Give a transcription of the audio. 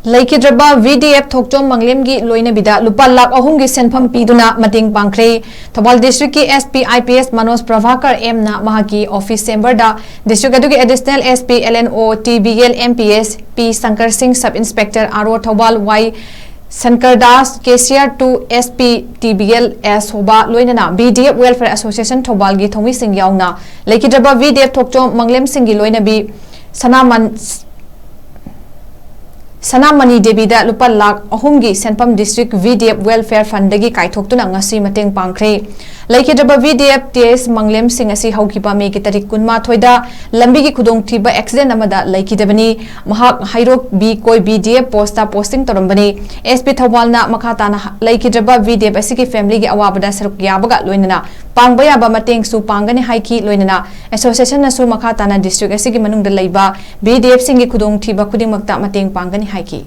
Leikhidraba Vdf Thokchom Manglem gi Loinabida Lupa Lakh ahum gi Senfam Piduna Mateng Pangkhre Thobal District ki SP IPS Manos Pravakar M na mahaki office chamber da district adu ki additional SP LNO TBL MPS P Sankar Singh Sub Inspector RO Thobal Y Sankar Das Cashier 2 SP TBL S Hoba Loinana Vdf Welfare Association Thobal gi Thomi Singh yauna Leikhidraba Vdf Thokchom Manglem Singh gi Loinabi Sanamani Debida Lupa Lakh ahumgi Senfam District Vdf Welfare Fund dagi kaithokuna ngasi mateng pangkhre Leikhidraba Vdf TS Manglem Singh asi haukiba me ki tarik kunma thoida lambi gi khudong thiba accident amada Leikhidabani mahak hairok bi koi Vdf posta posting torambani SP Thawalna makhatana Leikhidraba Vdf asi ki family gi awabada saruk yabaga loinana pangbaya ba mateng su pangani haiki loinana association na su makhatana district asi gi manung da leiba Vdf sing gi khudong thiba khuding makta mateng pangani haiki